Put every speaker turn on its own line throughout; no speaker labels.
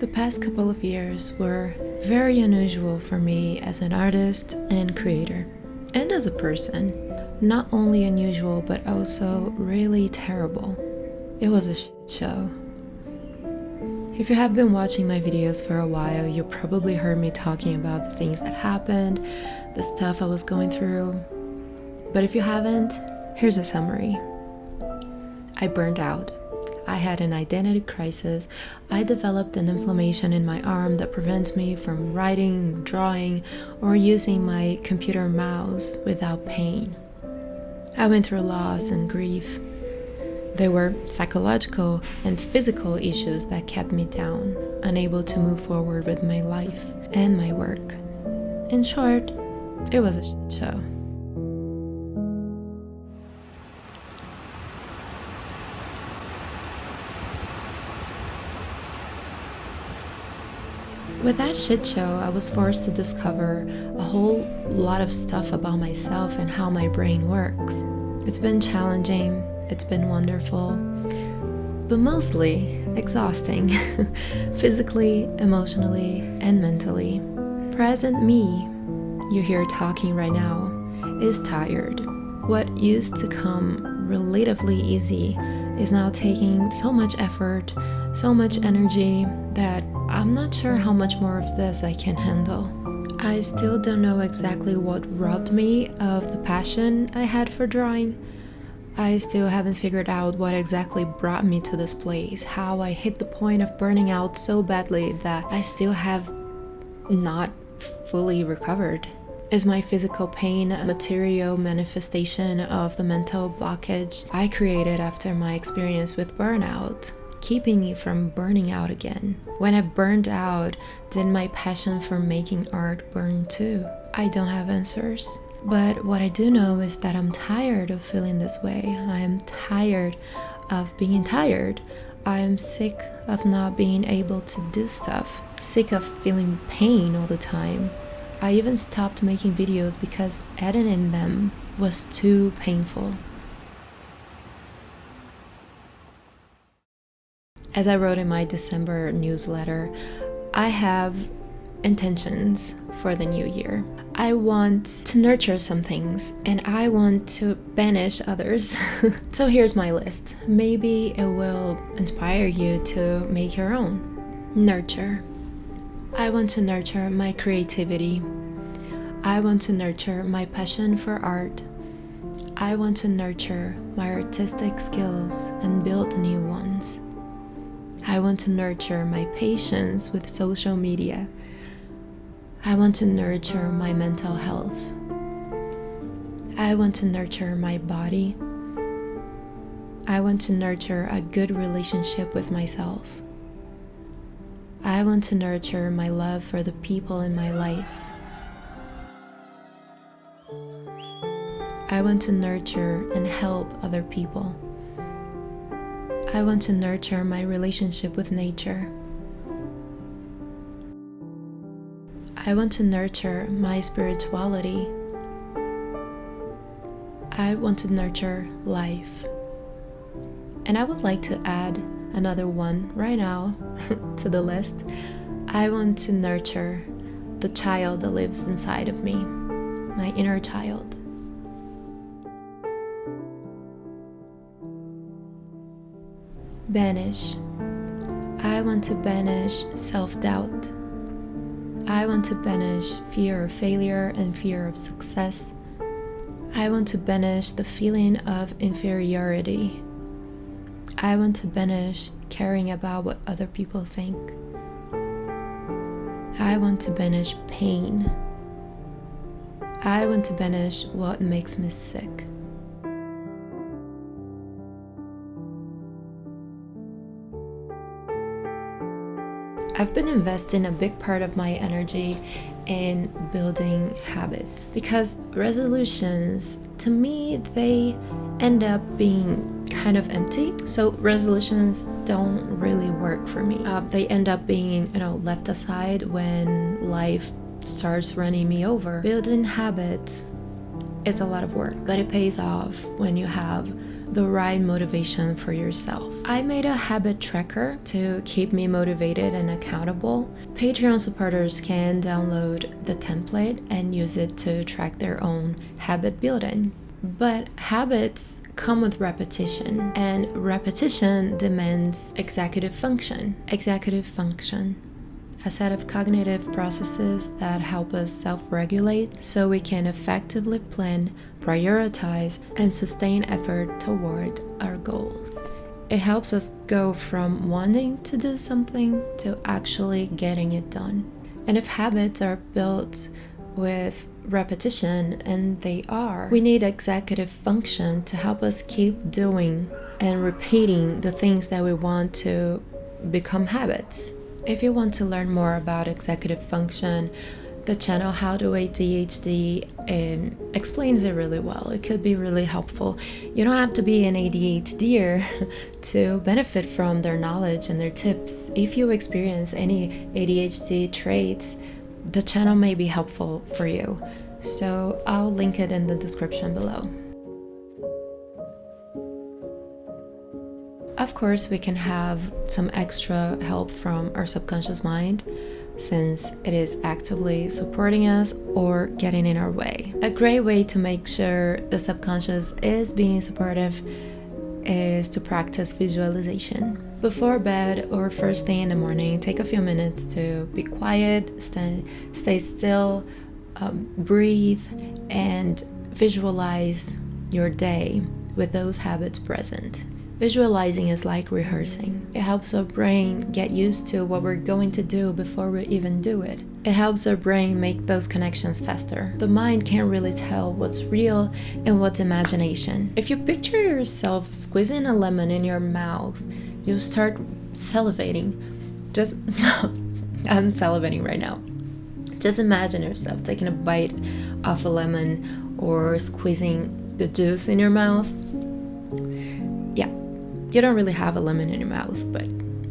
The past couple of years were very unusual for me as an artist and creator, and as a person. Not only unusual, but also really terrible. It was a shit show. If you have been watching my videos for a while, you probably heard me talking about the things that happened, the stuff I was going through. But if you haven't, here's a summary. I burned out. I had an identity crisis. I developed an inflammation in my arm that prevents me from writing, drawing, or using my computer mouse without pain. I went through loss and grief. There were psychological and physical issues that kept me down, unable to move forward with my life and my work. In short, it was a shit show. With that shit show, I was forced to discover a whole lot of stuff about myself and how my brain works. It's been challenging, it's been wonderful, but mostly exhausting, physically, emotionally, and mentally. Present me, you hear talking right now, is tired. What used to come relatively easy is now taking so much effort, so much energy that I'm not sure how much more of this I can handle. I still don't know exactly what robbed me of the passion I had for drawing. I still haven't figured out what exactly brought me to this place, how I hit the point of burning out so badly that I still have not fully recovered. Is my physical pain a material manifestation of the mental blockage I created after my experience with burnout, keeping me from burning out again? When I burned out, did my passion for making art burn too? I don't have answers. But what I do know is that I'm tired of feeling this way. I am tired of being tired. I am sick of not being able to do stuff. Sick of feeling pain all the time. I even stopped making videos because editing them was too painful. As I wrote in my December newsletter, I have intentions for the new year. I want to nurture some things and I want to banish others. So here's my list. Maybe it will inspire you to make your own. Nurture. I want to nurture my creativity. I want to nurture my passion for art. I want to nurture my artistic skills and build new ones. I want to nurture my patience with social media. I want to nurture my mental health. I want to nurture my body. I want to nurture a good relationship with myself. I want to nurture my love for the people in my life. I want to nurture and help other people. I want to nurture my relationship with nature. I want to nurture my spirituality. I want to nurture life. And I would like to add another one right now to the list. I want to nurture the child that lives inside of me, my inner child. Banish. I want to banish self-doubt. I want to banish fear of failure and fear of success. I want to banish the feeling of inferiority. I want to banish caring about what other people think. I want to banish pain. I want to banish what makes me sick. I've been investing a big part of my energy in building habits because resolutions, to me, they end up being kind of empty. So resolutions don't really work for me. They end up being, left aside when life starts running me over. Building habits is a lot of work, but it pays off when you have the right motivation for yourself. I made a habit tracker to keep me motivated and accountable. Patreon supporters can download the template and use it to track their own habit building. But habits come with repetition, and repetition demands executive function. Executive function, a set of cognitive processes that help us self-regulate so we can effectively plan, prioritize, and sustain effort toward our goals. It helps us go from wanting to do something to actually getting it done. And if habits are built with repetition, and they are, we need executive function to help us keep doing and repeating the things that we want to become habits. If you want to learn more about executive function, the channel How to ADHD explains it really well. It could be really helpful. You don't have to be an ADHDer to benefit from their knowledge and their tips. If you experience any ADHD traits, the channel may be helpful for you. So I'll link it in the description below. Of course, we can have some extra help from our subconscious mind, since it is actively supporting us or getting in our way. A great way to make sure the subconscious is being supportive is to practice visualization. Before bed or first thing in the morning, take a few minutes to be quiet, stay still, breathe, and visualize your day with those habits present. Visualizing is like rehearsing. It helps our brain get used to what we're going to do before we even do it. It helps our brain make those connections faster. The mind can't really tell what's real and what's imagination. If you picture yourself squeezing a lemon in your mouth, you'll start salivating. I'm salivating right now. Just imagine yourself taking a bite of a lemon or squeezing the juice in your mouth. Yeah, you don't really have a lemon in your mouth, but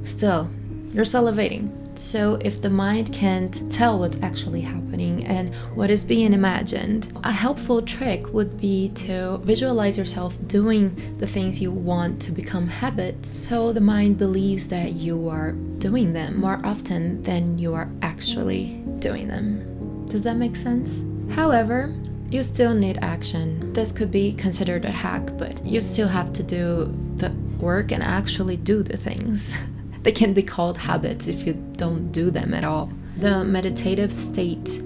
still, you're salivating. So if the mind can't tell what's actually happening and what is being imagined, a helpful trick would be to visualize yourself doing the things you want to become habits, so the mind believes that you are doing them more often than you are actually doing them. Does that make sense? However, you still need action. This could be considered a hack, but you still have to do the work and actually do the things. They can be called habits if you don't do them at all. The meditative state,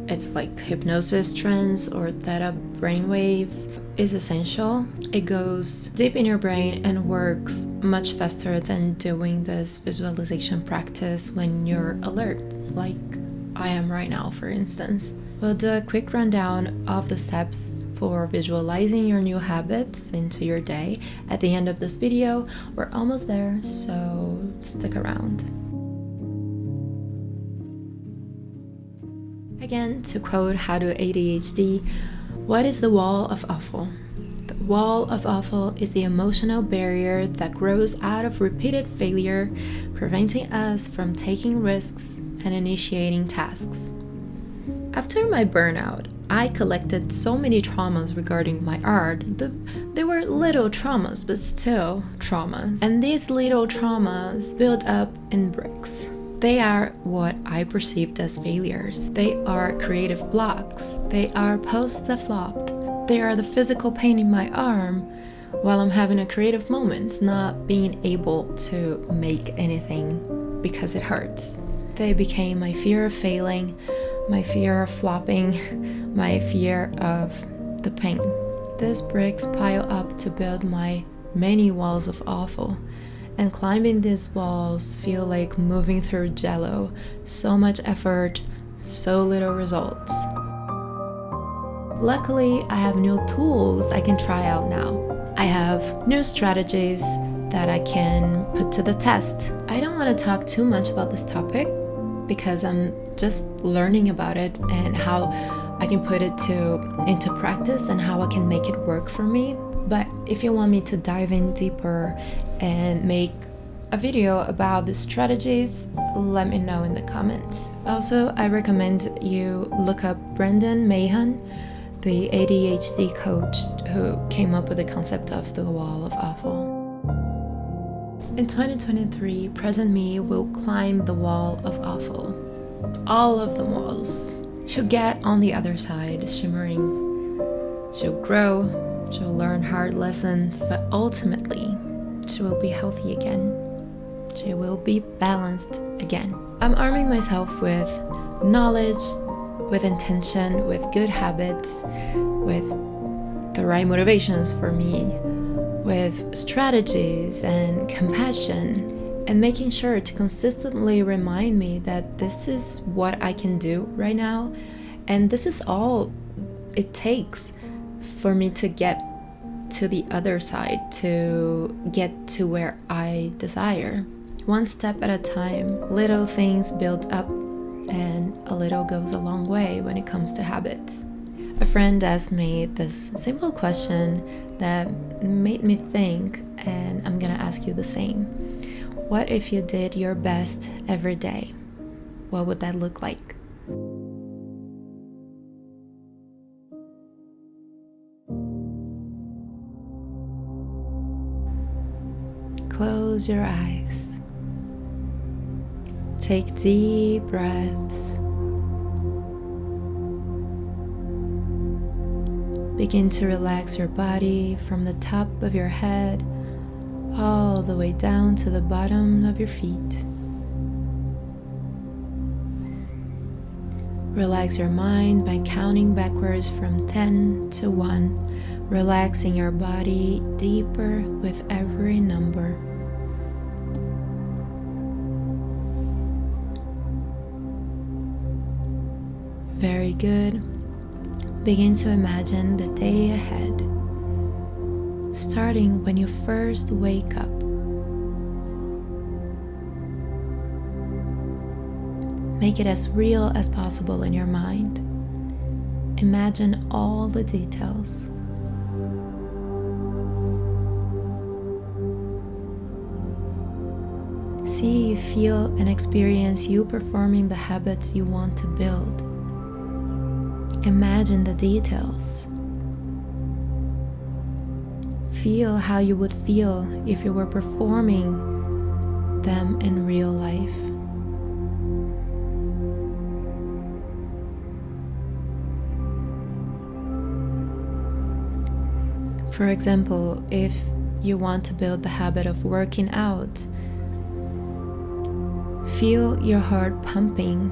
it's like hypnosis trance or theta brainwaves, is essential. It goes deep in your brain and works much faster than doing this visualization practice when you're alert, like I am right now, for instance. We'll do a quick rundown of the steps for visualizing your new habits into your day at the end of this video. We're almost there, so stick around. Again, to quote How to ADHD, what is the wall of awful? The wall of awful is the emotional barrier that grows out of repeated failure, preventing us from taking risks and initiating tasks. After my burnout, I collected so many traumas regarding my art. They were little traumas, but still traumas. And these little traumas built up in bricks. They are what I perceived as failures. They are creative blocks. They are posts that flopped. They are the physical pain in my arm while I'm having a creative moment, not being able to make anything because it hurts. They became my fear of failing, my fear of flopping, my fear of the pain. These bricks pile up to build my many walls of awful, and climbing these walls feel like moving through jello. So much effort, so little results. Luckily, I have new tools I can try out now. I have new strategies that I can put to the test. I don't want to talk too much about this topic because I'm just learning about it and how I can put it into practice and how I can make it work for me. But if you want me to dive in deeper and make a video about the strategies, let me know in the comments. Also, I recommend you look up Brendan Mahan the ADHD coach who came up with the concept of the wall of awful. In 2023, present me will climb the wall of awful. All of the walls. She'll get on the other side, shimmering. She'll grow, she'll learn hard lessons, but ultimately, she will be healthy again. She will be balanced again. I'm arming myself with knowledge, with intention, with good habits, with the right motivations for me, with strategies and compassion, and making sure to consistently remind me that this is what I can do right now, and this is all it takes for me to get to the other side, to get to where I desire. One step at a time, little things build up, and a little goes a long way when it comes to habits. A friend asked me this simple question that made me think, and I'm gonna ask you the same. What if you did your best every day? What would that look like? Close your eyes. Take deep breaths. Begin to relax your body from the top of your head all the way down to the bottom of your feet. Relax your mind by counting backwards from 10 to 1, relaxing your body deeper with every number. Very good. Begin to imagine the day ahead, starting when you first wake up. Make it as real as possible in your mind. Imagine all the details. See, feel, and experience you performing the habits you want to build. Imagine the details. Feel how you would feel if you were performing them in real life. For example, if you want to build the habit of working out, feel your heart pumping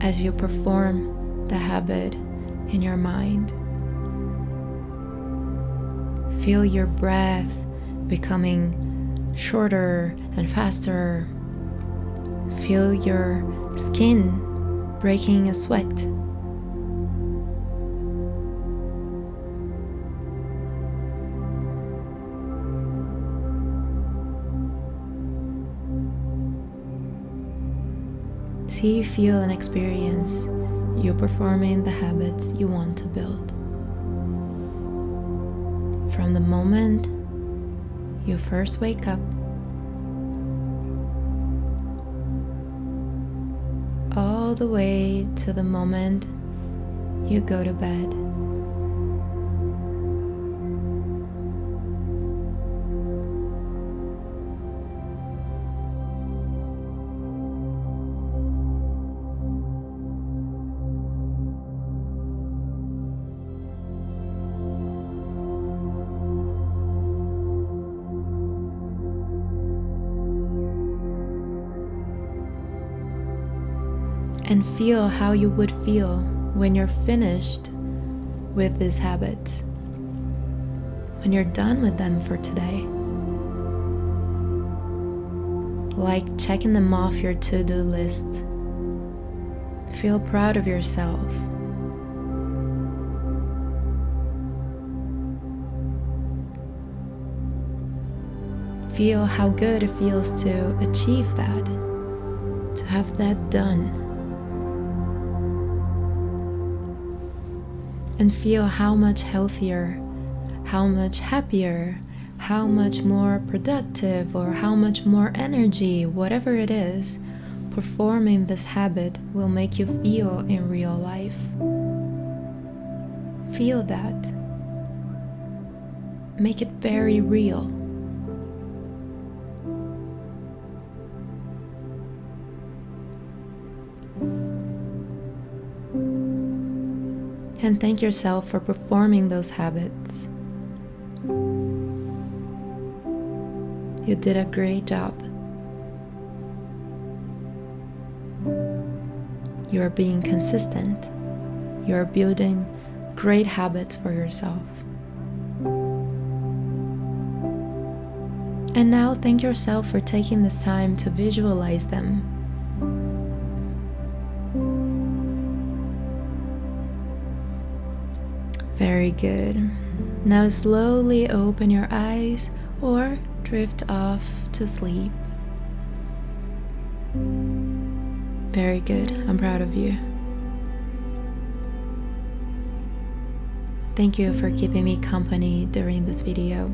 as you perform the habit in your mind. Feel your breath becoming shorter and faster. Feel your skin breaking a sweat. See, feel, and experience you performing the habits you want to build. From the moment you first wake up, all the way to the moment you go to bed. And feel how you would feel when you're finished with this habit, when you're done with them for today. Like checking them off your to-do list. Feel proud of yourself. Feel how good it feels to achieve that, to have that done. And feel how much healthier, how much happier, how much more productive, or how much more energy, whatever it is, performing this habit will make you feel in real life. Feel that. Make it very real. And thank yourself for performing those habits. You did a great job. You are being consistent. You are building great habits for yourself. And now thank yourself for taking this time to visualize them. Very good. Now slowly open your eyes or drift off to sleep. Very good. I'm proud of you. Thank you for keeping me company during this video.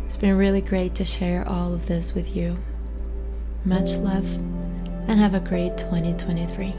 It's been really great to share all of this with you. Much love and have a great 2023.